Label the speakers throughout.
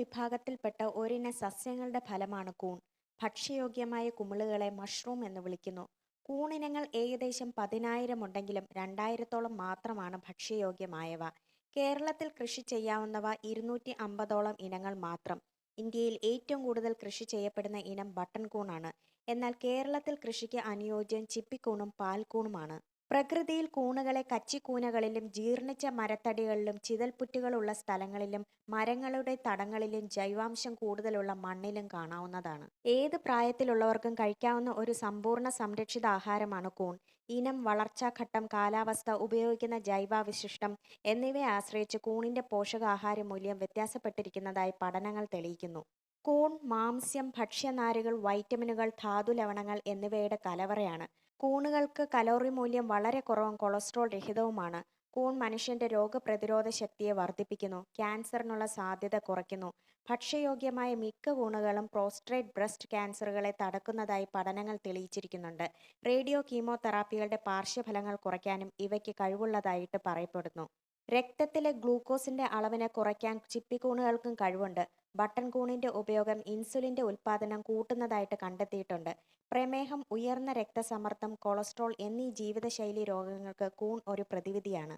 Speaker 1: വിഭാഗത്തിൽപ്പെട്ട ഒരിനം സസ്യങ്ങളുടെ ഫലമാണ് കൂൺ. ഭക്ഷ്യയോഗ്യമായ കുമിളുകളെ മഷ്റൂം എന്ന് വിളിക്കുന്നു. കൂണിനങ്ങൾ ഏകദേശം 10,000 ഉണ്ടെങ്കിലും 2,000-ഓളം മാത്രമാണ് ഭക്ഷ്യയോഗ്യമായവ. കേരളത്തിൽ കൃഷി ചെയ്യാവുന്നവ 250-ഓളം ഇനങ്ങൾ മാത്രം. ഇന്ത്യയിൽ ഏറ്റവും കൂടുതൽ കൃഷി ചെയ്യപ്പെടുന്ന ഇനം ബട്ടൺ കൂണാണ്. എന്നാൽ കേരളത്തിൽ കൃഷിക്ക് അനുയോജ്യം ചിപ്പിക്കൂണും പാൽക്കൂണുമാണ്. പ്രകൃതിയിൽ കൂണുകളെ കച്ചിക്കൂനകളിലും ജീർണിച്ച മരത്തടികളിലും ചിതൽപുറ്റുകളുള്ള സ്ഥലങ്ങളിലും മരങ്ങളുടെ തടങ്ങളിലും ജൈവാംശം കൂടുതലുള്ള മണ്ണിലും കാണാവുന്നതാണ്. ഏത് പ്രായത്തിലുള്ളവർക്കും കഴിക്കാവുന്ന ഒരു സമ്പൂർണ്ണ സംരക്ഷിത ആഹാരമാണ് കൂൺ. ഇനം, വളർച്ചാഘട്ടം, കാലാവസ്ഥ, ഉപയോഗിക്കുന്ന ജൈവാവശിഷ്ടം എന്നിവയെ ആശ്രയിച്ച് കൂണിന്റെ പോഷകാഹാര മൂല്യം വ്യത്യാസപ്പെട്ടിരിക്കുന്നതായി പഠനങ്ങൾ തെളിയിക്കുന്നു. കൂൺ മാംസ്യം, ഭക്ഷ്യനാരുകൾ, വൈറ്റമിനുകൾ, ധാതുലവണങ്ങൾ എന്നിവയുടെ കലവറയാണ്. കൂണുകൾക്ക് കലോറി മൂല്യം വളരെ കുറവും കൊളസ്ട്രോൾ രഹിതവുമാണ്. കൂൺ മനുഷ്യന്റെ രോഗപ്രതിരോധ ശക്തിയെ വർദ്ധിപ്പിക്കുന്നു, ക്യാൻസറിനുള്ള സാധ്യത കുറയ്ക്കുന്നു. ഭക്ഷ്യയോഗ്യമായ മിക്ക കൂണുകളും പ്രോസ്റ്റേറ്റ് ബ്രസ്റ്റ് ക്യാൻസറുകളെ തടക്കുന്നതായി പഠനങ്ങൾ തെളിയിച്ചിരിക്കുന്നുണ്ട്. റേഡിയോ കീമോതെറാപ്പികളുടെ പാർശ്വഫലങ്ങൾ കുറയ്ക്കാനും ഇവയ്ക്ക് കഴിവുള്ളതായിട്ട് പറയപ്പെടുന്നു. രക്തത്തിലെ ഗ്ലൂക്കോസിന്റെ അളവിനെ കുറയ്ക്കാൻ ചിപ്പിക്കൂണുകൾക്കും കഴിവുണ്ട്. ബട്ടൺ കൂണിന്റെ ഉപയോഗം ഇൻസുലിന്റെ ഉൽപ്പാദനം കൂട്ടുന്നതായിട്ട് കണ്ടെത്തിയിട്ടുണ്ട്. പ്രമേഹം, ഉയർന്ന രക്തസമ്മർദ്ദം, കൊളസ്ട്രോൾ എന്നീ ജീവിതശൈലി രോഗങ്ങൾക്ക് കൂൺ ഒരു പ്രതിവിധിയാണ്.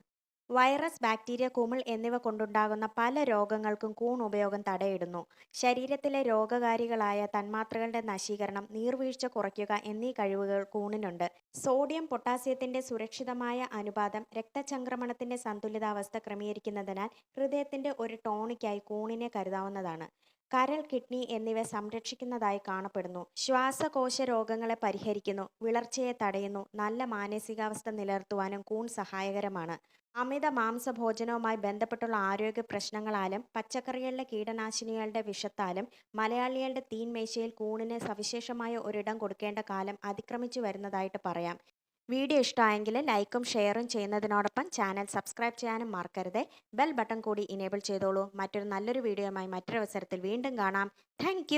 Speaker 1: വൈറസ്, ബാക്ടീരിയ, കുമിൾ എന്നിവ കൊണ്ടുണ്ടാകുന്ന പല രോഗങ്ങൾക്കും കൂൺ ഉപയോഗം തടയിടുന്നു. ശരീരത്തിലെ രോഗകാരികളായ തന്മാത്രകളുടെ നശീകരണം, നീർവീഴ്ച കുറയ്ക്കുക എന്നീ കഴിവുകൾ കൂണിനുണ്ട്. സോഡിയം പൊട്ടാസ്യത്തിന്റെ സുരക്ഷിതമായ അനുപാതം രക്തചംക്രമണത്തിന്റെ സന്തുലിതാവസ്ഥ ക്രമീകരിക്കുന്നതിനാൽ ഹൃദയത്തിന്റെ ഒരു ടോണിക്കായി കൂണിനെ കരുതാവുന്നതാണ്. കരൾ, കിഡ്നി എന്നിവ സംരക്ഷിക്കുന്നതായി കാണപ്പെടുന്നു. ശ്വാസകോശ രോഗങ്ങളെ പരിഹരിക്കുന്നു, വിളർച്ചയെ തടയുന്നു. നല്ല മാനസികാവസ്ഥ നിലനിർത്തുവാനും കൂൺ സഹായകരമാണ്. അമിത മാംസഭോജനവുമായി ബന്ധപ്പെട്ടുള്ള ആരോഗ്യ പ്രശ്നങ്ങളാലും പച്ചക്കറികളിലെ കീടനാശിനികളുടെ വിഷത്താലും മലയാളികളുടെ തീൻമേശയിൽ കൂണിന് സവിശേഷമായ ഒരിടം കൊടുക്കേണ്ട കാലം അതിക്രമിച്ചു വരുന്നതായിട്ട് പറയാം. വീഡിയോ ഇഷ്ടമായെങ്കിൽ ലൈക്കും ഷെയറും ചെയ്യുന്നതിനോടൊപ്പം ചാനൽ സബ്സ്ക്രൈബ് ചെയ്യാനും മറക്കരുത്. ബെൽ ബട്ടൺ കൂടി ഇനേബിൾ ചെയ്തോളൂ. മറ്റൊരു നല്ലൊരു വീഡിയോയുമായി മറ്റൊരു അവസരത്തിൽ വീണ്ടും കാണാം. താങ്ക്